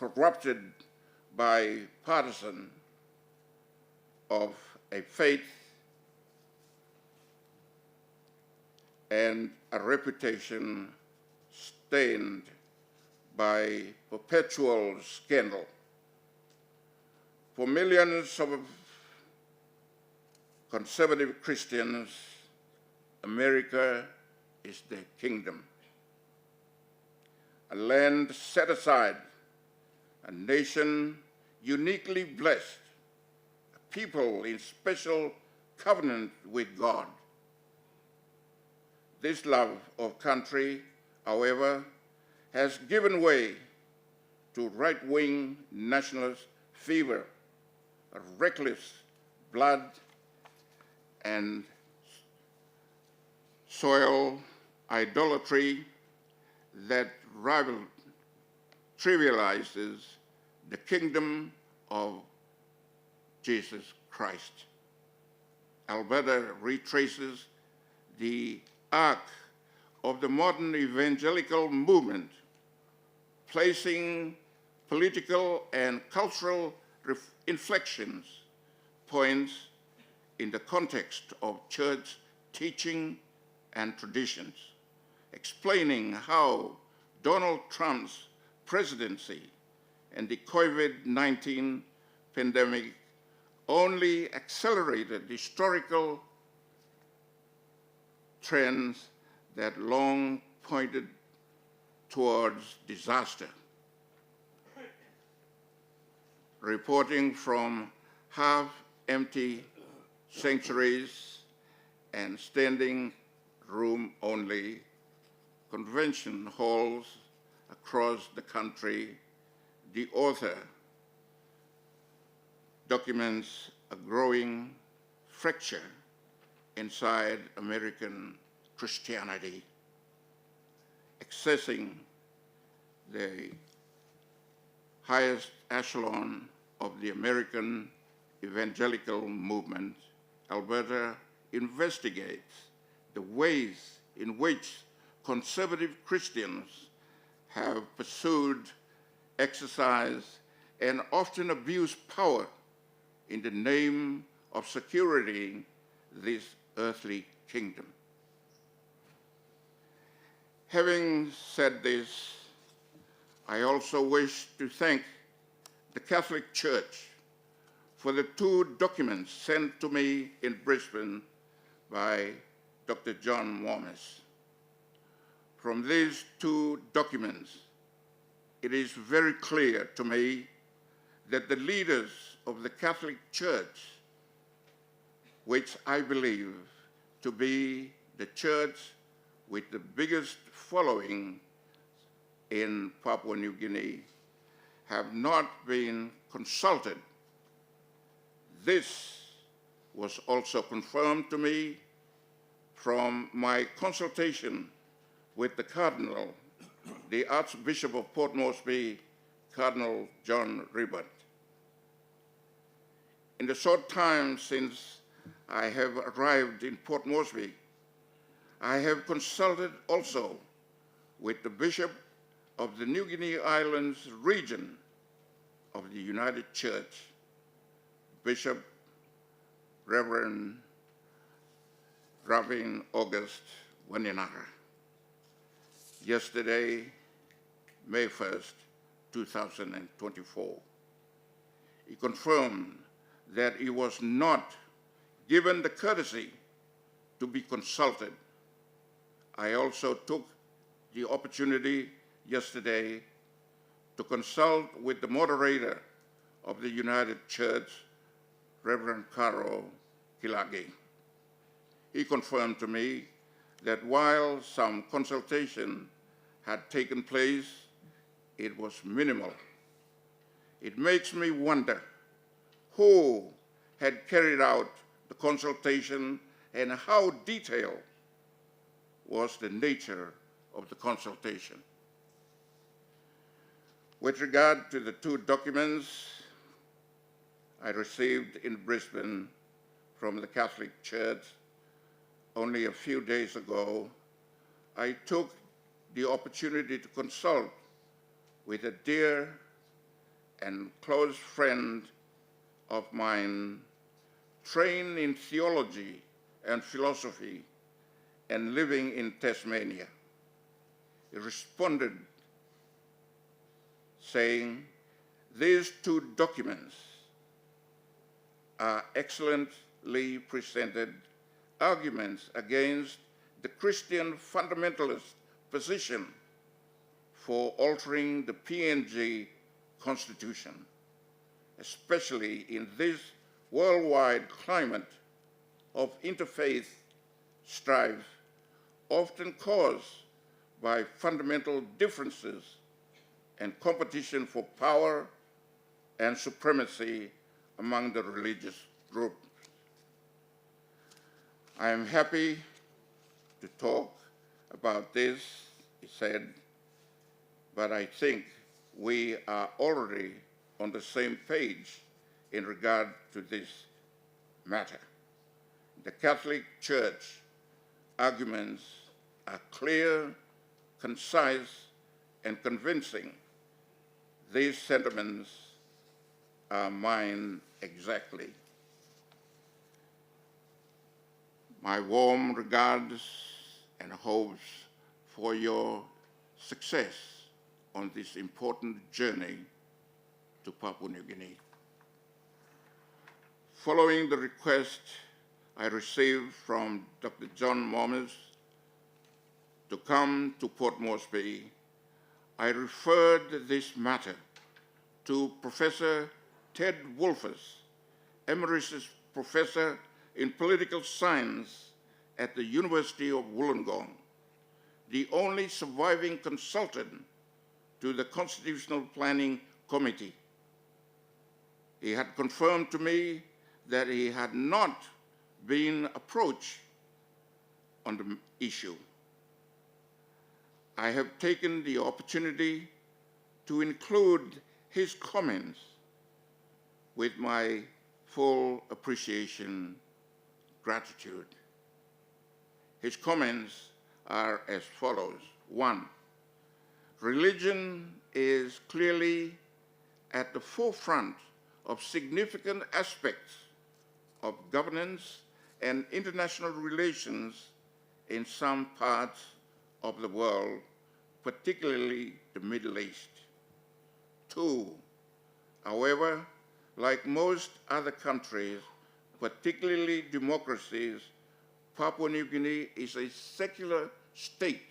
corrupted by partisan of a faith and a reputation stained by perpetual scandal. For millions of conservative Christians, America is their kingdom, a land set aside, a nation uniquely blessed, a people in special covenant with God. This love of country, however, has given way to right-wing nationalist fever, a reckless blood and soil idolatry that trivializes the kingdom of Jesus Christ. Alberta retraces the arc of the modern evangelical movement, placing political and cultural inflections points in the context of church teaching and traditions, explaining how Donald Trump's presidency and the COVID-19 pandemic only accelerated historical trends that long pointed towards disaster. Reporting from half-empty sanctuaries and standing room only convention halls across the country, the author documents a growing fracture inside American Christianity, accessing the highest echelon of the American evangelical movement. Alberta investigates the ways in which conservative Christians have pursued, exercised, and often abused power in the name of securing this earthly kingdom. Having said this, I also wish to thank the Catholic Church for the two documents sent to me in Brisbane by Dr. John Warmes. From these two documents, it is very clear to me that the leaders of the Catholic Church, which I believe to be the church with the biggest following in Papua New Guinea, have not been consulted. This was also confirmed to me from my consultation with the Cardinal, the Archbishop of Port Moresby, Cardinal John Ribot. In the short time since I have arrived in Port Moresby, I have consulted also with the Bishop of the New Guinea Islands region of the United Church, Bishop Reverend Ravin August Waninara. Yesterday, May 1st, 2024. He confirmed that he was not given the courtesy to be consulted. I also took the opportunity yesterday to consult with the moderator of the United Church, Reverend Karo Kilagi. He confirmed to me that while some consultation had taken place, it was minimal. It makes me wonder who had carried out the consultation and how detailed was the nature of the consultation. With regard to the two documents I received in Brisbane from the Catholic Church only a few days ago, I took the opportunity to consult with a dear and close friend of mine, trained in theology and philosophy and living in Tasmania. He responded saying, "These two documents are excellently presented arguments against the Christian fundamentalist position for altering the PNG Constitution, especially in this worldwide climate of interfaith strife, often caused by fundamental differences and competition for power and supremacy among the religious groups." I am happy to talk about this, he said, but I think we are already on the same page in regard to this matter. The Catholic Church arguments are clear, concise, and convincing. These sentiments are mine exactly. My warm regards and hopes for your success on this important journey to Papua New Guinea. Following the request I received from Dr. John Momes to come to Port Moresby, I referred this matter to Professor Ted Wolfers, Emeritus Professor in Political Science at the University of Wollongong, the only surviving consultant to the Constitutional Planning Committee. He had confirmed to me that he had not been approached on the issue. I have taken the opportunity to include his comments with my full appreciation, gratitude. His comments are as follows. 1, religion is clearly at the forefront of significant aspects of governance and international relations in some parts of the world, particularly the Middle East. 2, however, like most other countries, particularly democracies, Papua New Guinea is a secular state.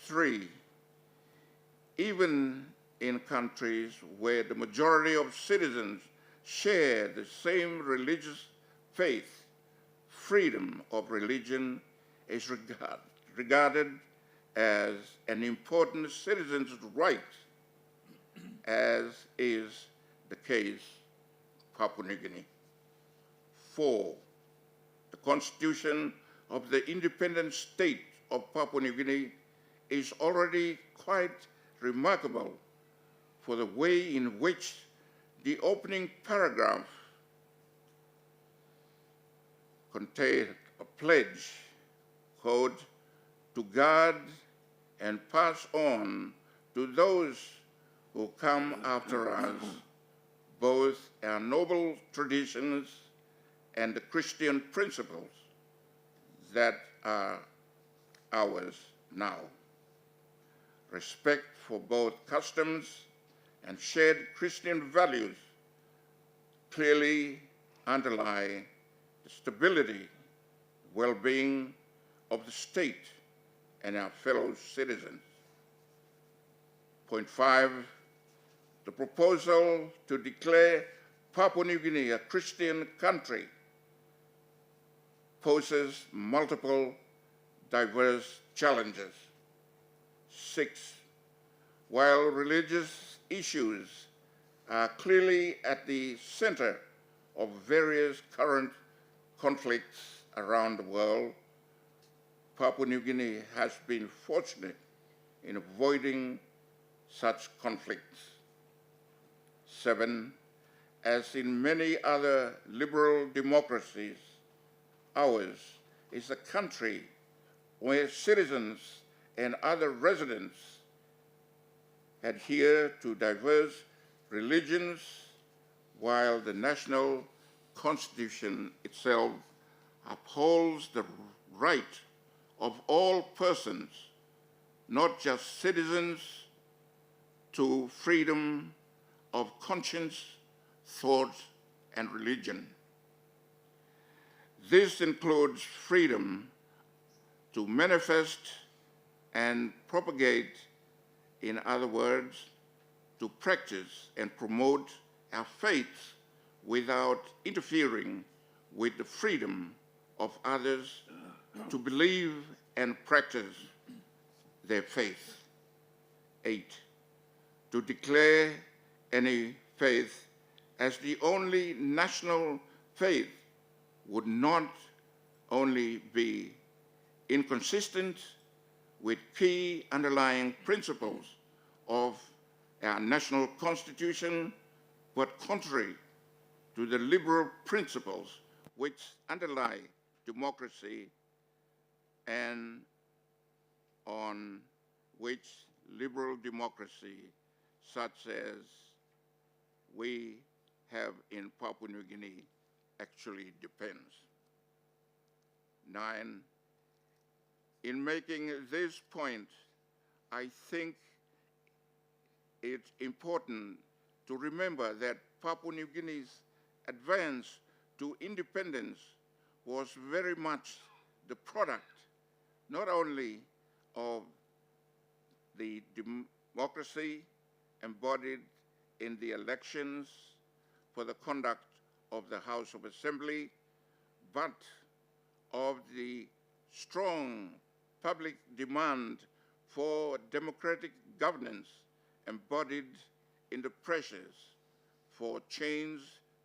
3, even in countries where the majority of citizens share the same religious faith, freedom of religion is regarded as an important citizen's right, as is the case in Papua New Guinea. 4, the Constitution of the independent state of Papua New Guinea is already quite remarkable for the way in which the opening paragraph contained a pledge, quote, to guard and pass on to those who come after us both our noble traditions and the Christian principles that are ours now. Respect for both customs and shared Christian values clearly underlie the stability, well-being of the state and our fellow citizens. Point 5, the proposal to declare Papua New Guinea a Christian country poses multiple diverse challenges. 6, while religious issues are clearly at the center of various current conflicts around the world, Papua New Guinea has been fortunate in avoiding such conflicts. 7, as in many other liberal democracies, ours is a country where citizens and other residents adhere to diverse religions, while the national constitution itself upholds the right of all persons, not just citizens, to freedom of conscience, thought, and religion. This includes freedom to manifest and propagate, in other words, to practice and promote our faith without interfering with the freedom of others to believe and practice their faith. 8, to declare any faith as the only national faith would not only be inconsistent with key underlying principles of our national constitution, but contrary to the liberal principles which underlie democracy and on which liberal democracy, such as we have in Papua New Guinea, actually depends. 9, in making this point, I think it's important to remember that Papua New Guinea's advance to independence was very much the product not only of the democracy embodied in the elections for the conduct of the House of Assembly, but of the strong public demand for democratic governance embodied in the pressures for change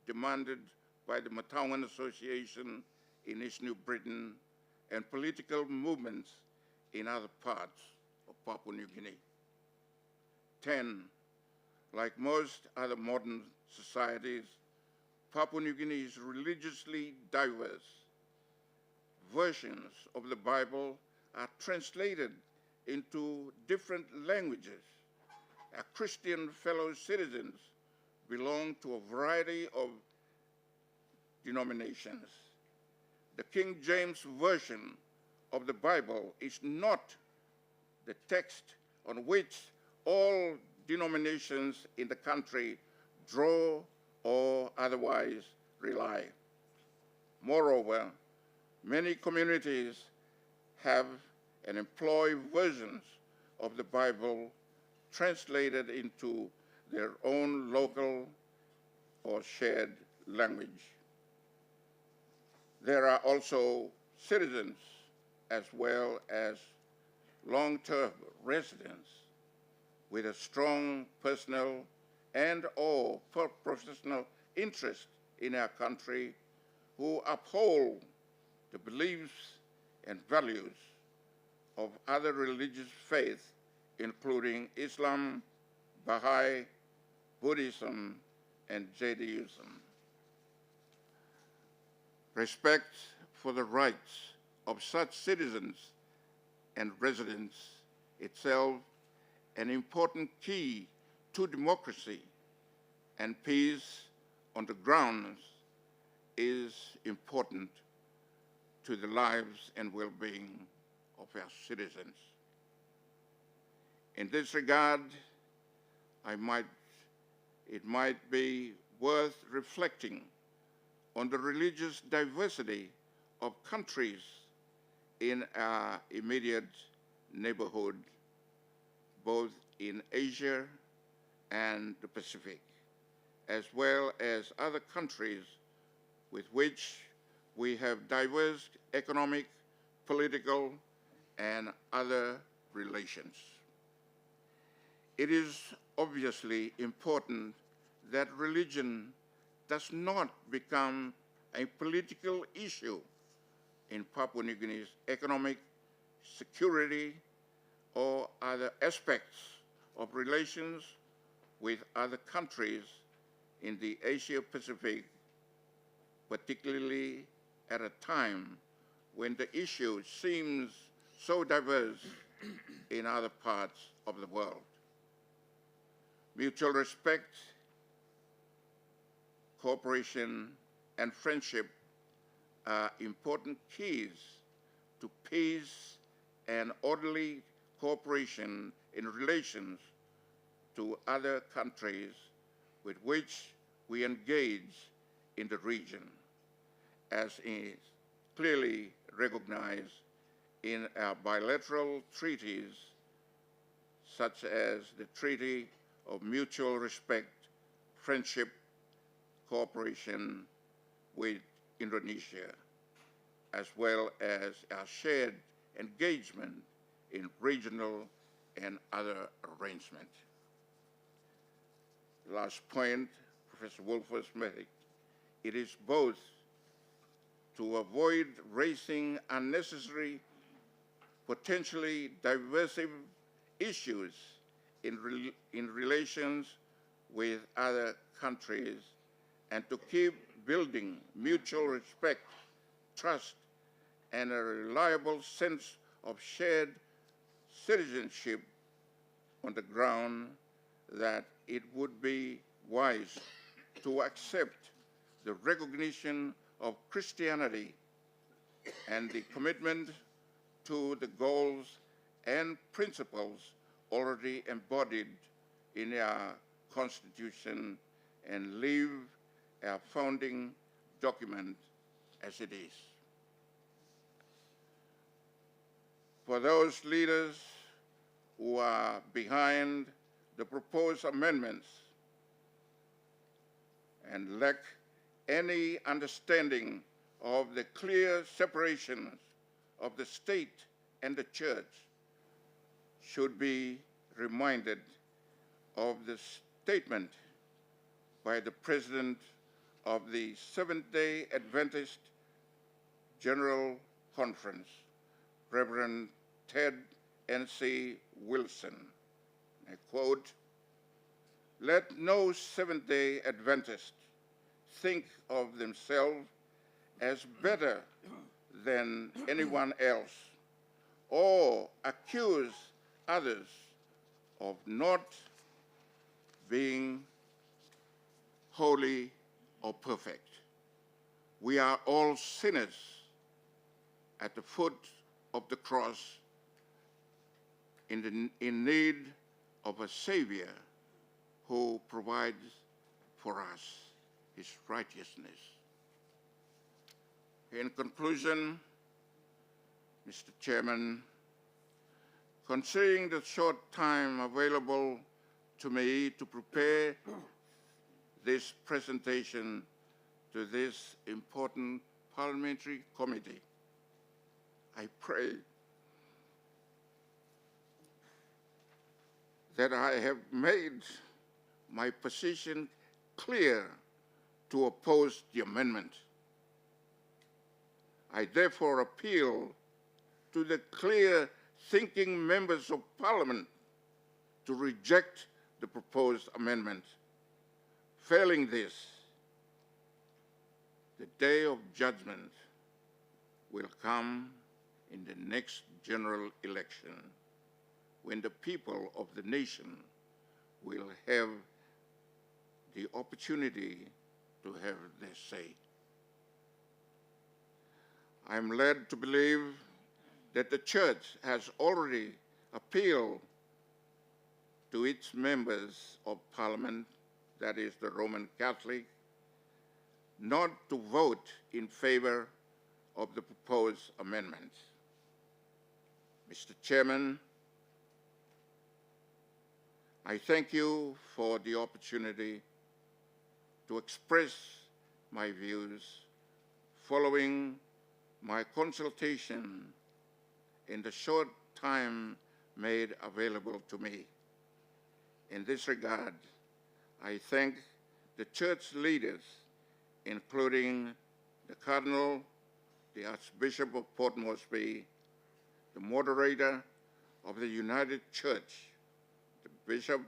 demanded by the Matawan Association in East New Britain and political movements in other parts of Papua New Guinea. 10, like most other modern societies, Papua New Guinea is religiously diverse. Versions of the Bible are translated into different languages. Our Christian fellow citizens belong to a variety of denominations. The King James Version of the Bible is not the text on which all denominations in the country draw or otherwise rely. Moreover, many communities have and employ versions of the Bible translated into their own local or shared language. There are also citizens as well as long-term residents with a strong personal and or professional interest in our country who uphold the beliefs and values of other religious faiths, including Islam, Baha'i, Buddhism, and Judaism. Respect for the rights of such citizens and residents itself an important key to democracy and peace on the grounds is important to the lives and well-being of our citizens. In this regard, it might be worth reflecting on the religious diversity of countries in our immediate neighborhood, both in Asia and the Pacific, as well as other countries with which we have diverse economic, political, and other relations. It is obviously important that religion does not become a political issue in Papua New Guinea's economic, security, or other aspects of relations with other countries in the Asia-Pacific, particularly at a time when the issue seems so diverse in other parts of the world. Mutual respect, cooperation, and friendship are important keys to peace and orderly cooperation in relations to other countries with which we engage in the region, as is clearly recognized in our bilateral treaties, such as the Treaty of Mutual Respect, Friendship, Cooperation with Indonesia, as well as our shared engagement in regional and other arrangements. Last point, Professor Wolfers made, it is both to avoid raising unnecessary, potentially divisive issues in relations with other countries and to keep building mutual respect, trust, and a reliable sense of shared citizenship on the ground that it would be wise to accept the recognition of Christianity and the commitment to the goals and principles already embodied in our Constitution and leave our founding document as it is. For those leaders who are behind the proposed amendments and lack any understanding of the clear separation of the state and the church should be reminded of the statement by the President of the Seventh-day Adventist General Conference, Reverend Ted N.C. Wilson. I quote, "Let no Seventh-day Adventist think of themselves as better than anyone else or accuse others of not being holy or perfect. We are all sinners at the foot of the cross in need of a Savior who provides for us his righteousness." In conclusion, Mr. Chairman, considering the short time available to me to prepare this presentation to this important parliamentary committee, I pray that I have made my position clear to oppose the amendment. I therefore appeal to the clear-thinking members of Parliament to reject the proposed amendment. Failing this, the day of judgment will come in the next general election, when the people of the nation will have the opportunity to have their say. I am led to believe that the Church has already appealed to its members of Parliament, that is the Roman Catholic, not to vote in favor of the proposed amendments. Mr. Chairman, I thank you for the opportunity to express my views following my consultation in the short time made available to me. In this regard, I thank the church leaders, including the Cardinal, the Archbishop of Port Moresby, the moderator of the United Church, the Bishop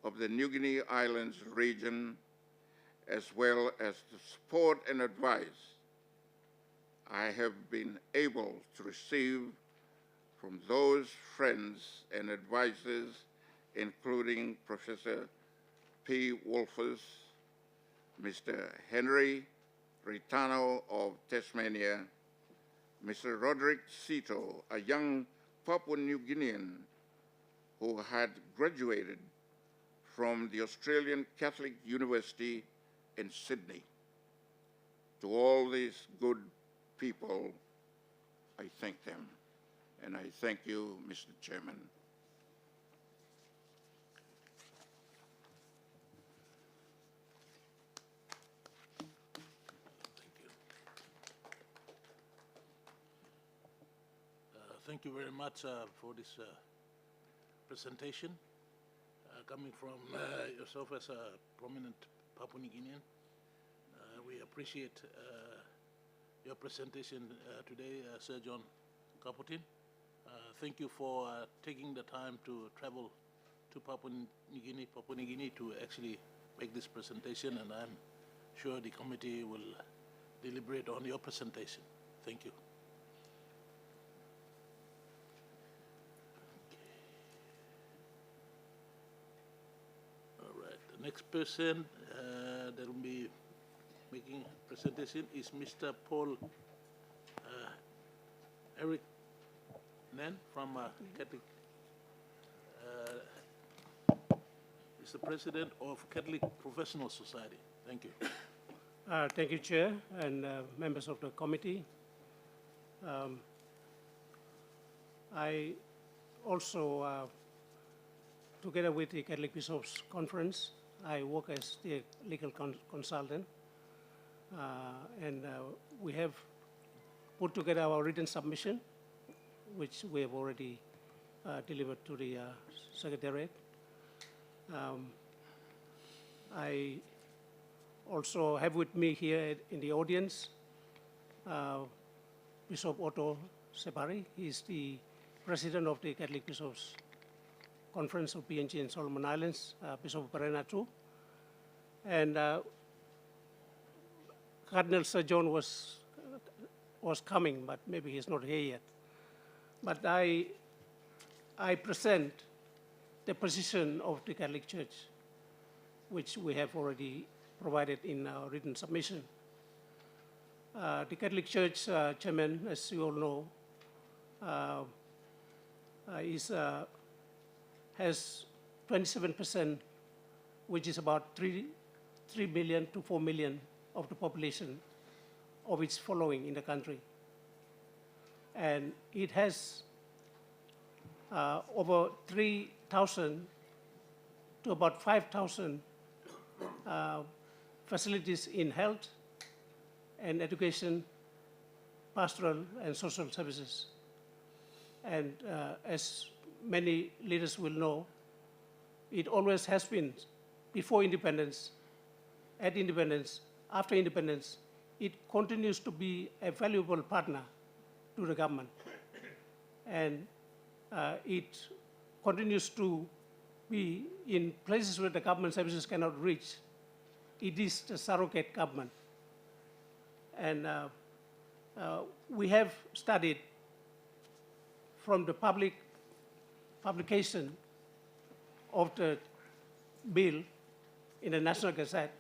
of the New Guinea Islands region, as well as the support and advice I have been able to receive from those friends and advisors, including Professor P. Wolfers, Mr. Henry Ritano of Tasmania, Mr. Roderick Sito, a young Papua New Guinean who had graduated from the Australian Catholic University in Sydney. To all these good people, I thank them, and I thank you, Mr. Chairman. Thank you very much for this presentation. Coming from yourself as a prominent Papua New Guinean, we appreciate your presentation today, Sir John Kaputin. Thank you for taking the time to travel to Papua New Guinea to actually make this presentation, and I'm sure the committee will deliberate on your presentation. Thank you. Next person that will be making a presentation is Mr. Paul Eric Nen from Catholic. He's the president of Catholic Professional Society. Thank you. Thank you, Chair, and members of the committee. I also, together with the Catholic Bishops' Conference, I work as the legal consultant, and we have put together our written submission, which we have already delivered to the Secretariat. I also have with me here in the audience Bishop Otto Separi. He is the president of the Catholic Bishops' Conference of PNG and Solomon Islands, Bishop of Perena too. And Cardinal Sir John was coming, but maybe he's not here yet. But I present the position of the Catholic Church, which we have already provided in our written submission. The Catholic Church, Chairman, as you all know, has 27%, which is about 3 million to 4 million of the population of its following in the country. And it has over 3,000 to about 5,000 facilities in health and education, pastoral and social services. And as many leaders will know, it always has been, before independence, at independence, after independence, it continues to be a valuable partner to the government. And it continues to be in places where the government services cannot reach. It is the surrogate government. And we have studied from the publication of the bill in the National Gazette